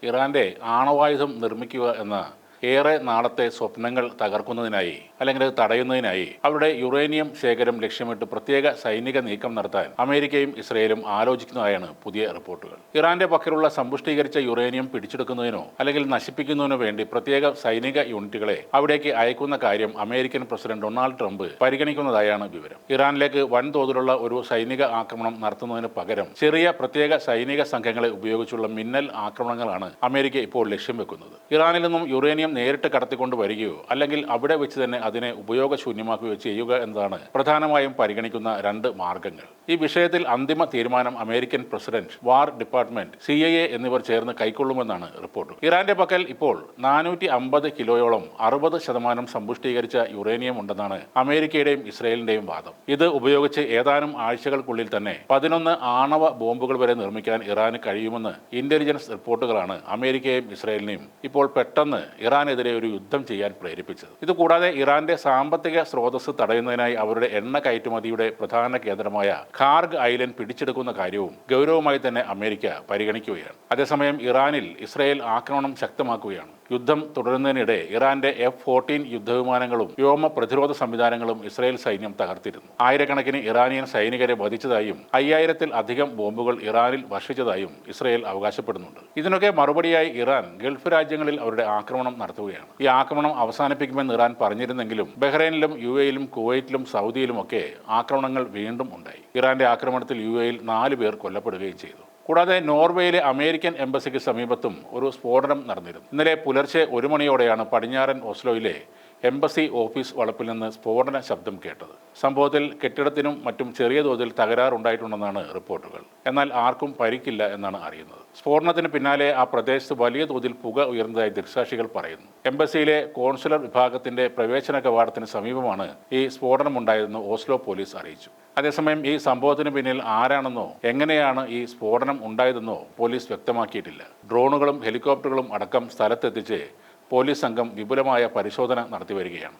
ഇറാന്റെ ആണവായുധം നിർമ്മിക്കുക എന്ന ഏറെ നാളത്തെ സ്വപ്നങ്ങൾ തകർക്കുന്നതിനായി അല്ലെങ്കിൽ അത് തടയുന്നതിനായി അവരുടെ യുറേനിയം ശേഖരം ലക്ഷ്യമിട്ട് പ്രത്യേക സൈനിക നീക്കം നടത്താൻ അമേരിക്കയും ഇസ്രയേലും ആലോചിക്കുന്നതായാണ് പുതിയ റിപ്പോർട്ടുകൾ. ഇറാന്റെ പക്കലുള്ള സമ്പുഷ്ടീകരിച്ച യുറേനിയം പിടിച്ചെടുക്കുന്നതിനോ അല്ലെങ്കിൽ നശിപ്പിക്കുന്നതിനോ വേണ്ടി പ്രത്യേക സൈനിക യൂണിറ്റുകളെ അവിടേക്ക് അയക്കുന്ന കാര്യം അമേരിക്കൻ പ്രസിഡന്റ് ഡൊണാൾഡ് ട്രംപ് പരിഗണിക്കുന്നതായാണ് വിവരം. ഇറാനിലേക്ക് വൻതോതിലുള്ള ഒരു സൈനിക ആക്രമണം നടത്തുന്നതിന് പകരം ചെറിയ പ്രത്യേക സൈനിക സംഘങ്ങളെ ഉപയോഗിച്ചുള്ള മിന്നൽ ആക്രമണങ്ങളാണ് അമേരിക്ക ഇപ്പോൾ ലക്ഷ്യം വെക്കുന്നത്. ഇറാനിൽ നിന്നും യുറേനിയം നേരിട്ട് കടത്തിക്കൊണ്ട് വരികയോ അല്ലെങ്കിൽ അവിടെ വെച്ച് തന്നെ അതിനെ ഉപയോഗശൂന്യമാക്കുകയോ ചെയ്യുക എന്നതാണ് പ്രധാനമായും പരിഗണിക്കുന്ന രണ്ട് മാർഗങ്ങൾ. ഈ വിഷയത്തിൽ അന്തിമ തീരുമാനം അമേരിക്കൻ പ്രസിഡന്റ്, വാർ ഡിപ്പാർട്ട്മെന്റ്, CIA എന്നിവർ ചേർന്ന് കൈക്കൊള്ളുമെന്നാണ് റിപ്പോർട്ട്. ഇറാന്റെ പക്കൽ ഇപ്പോൾ 450 കിലോയോളം 60% സമ്പുഷ്ടീകരിച്ച യുറേനിയം ഉണ്ടെന്നാണ് അമേരിക്കയുടെയും ഇസ്രയേലിന്റെയും വാദം. ഇത് ഉപയോഗിച്ച് ഏതാനും ആഴ്ചകൾക്കുള്ളിൽ തന്നെ 11 ആണവ ബോംബുകൾ വരെ നിർമ്മിക്കാൻ ഇറാന് കഴിയുമെന്ന് ഇന്റലിജൻസ് റിപ്പോർട്ടുകളാണ് അമേരിക്കയെയും ഇസ്രയേലിനെയും ഇപ്പോൾ പെട്ടെന്ന് ഇറാനെതിരെ ഒരു യുദ്ധം ചെയ്യാൻ പ്രേരിപ്പിച്ചത്. ഇതുകൂടാതെ ഇറാന്റെ സാമ്പത്തിക സ്രോതസ് തടയുന്നതിനായി അവരുടെ എണ്ണ കയറ്റുമതിയുടെ പ്രധാന കേന്ദ്രമായ ഖാർഗ് ഐലൻഡ് പിടിച്ചെടുക്കുന്ന കാര്യവും ഗൗരവമായി തന്നെ അമേരിക്ക പരിഗണിക്കുകയാണ്. അതേസമയം ഇറാനിൽ ഇസ്രയേൽ ആക്രമണം ശക്തമാക്കുകയാണ്. യുദ്ധം തുടരുന്നതിനിടെ ഇറാന്റെ F-14 യുദ്ധവിമാനങ്ങളും വ്യോമ പ്രതിരോധ സംവിധാനങ്ങളും ഇസ്രയേൽ സൈന്യം തകർത്തിരുന്നു. ആയിരക്കണക്കിന് ഇറാനിയൻ സൈനികരെ വധിച്ചതായും 5000-ൽ അധികം ബോംബുകൾ ഇറാനിൽ വർഷിച്ചതായും ഇസ്രയേൽ അവകാശപ്പെടുന്നുണ്ട്. ഇതിനൊക്കെ മറുപടിയായി ഇറാൻ ഗൾഫ് രാജ്യങ്ങളിൽ അവരുടെ ആക്രമണം നടത്തുകയാണ്. ഈ ആക്രമണം അവസാനിപ്പിക്കുമെന്ന് ഇറാൻ പറഞ്ഞിരുന്നെങ്കിലും ബഹ്റൈനിലും UAE-ലും കുവൈറ്റിലും സൗദിയിലുമൊക്കെ ആക്രമണങ്ങൾ വീണ്ടും ഉണ്ടായി. ഇറാന്റെ ആക്രമണത്തിൽ UAE-ൽ 4 പേർ കൊല്ലപ്പെടുകയും ചെയ്തു. കൂടാതെ നോർവേയിലെ അമേരിക്കൻ എംബസിക്ക് സമീപത്തും ഒരു സ്ഫോടനം നടന്നിരുന്നു. ഇന്നലെ പുലർച്ചെ 1 മണിയോടെയാണ് പടിഞ്ഞാറൻ ഓസ്ലോയിലെ എംബസി ഓഫീസ് വളപ്പിൽ നിന്ന് സ്ഫോടന ശബ്ദം കേട്ടത്. സംഭവത്തിൽ കെട്ടിടത്തിനും മറ്റും ചെറിയ തോതിൽ തകരാറുണ്ടായിട്ടുണ്ടെന്നാണ് റിപ്പോർട്ടുകൾ. എന്നാൽ ആർക്കും പരിക്കില്ല എന്നാണ് അറിയുന്നത്. സ്ഫോടനത്തിന് പിന്നാലെ ആ പ്രദേശത്ത് വലിയ തോതിൽ പുക ഉയർന്നതായി ദൃക്സാക്ഷികൾ പറയുന്നു. എംബസിയിലെ കോൺസുലർ വിഭാഗത്തിന്റെ പ്രവേശന കവാടത്തിന് സമീപമാണ് ഈ സ്ഫോടനമുണ്ടായതെന്ന് ഓസ്ലോ പോലീസ് അറിയിച്ചു. അതേസമയം ഈ സംഭവത്തിന് പിന്നിൽ ആരാണെന്നോ എങ്ങനെയാണ് ഈ സ്ഫോടനം ഉണ്ടായതെന്നോ പോലീസ് വ്യക്തമാക്കിയിട്ടില്ല. ഡ്രോണുകളും ഹെലികോപ്റ്ററുകളും അടക്കം സ്ഥലത്തെത്തിച്ച് പോലീസ് സംഘം വിപുലമായ പരിശോധന നടത്തിവരികയാണ്.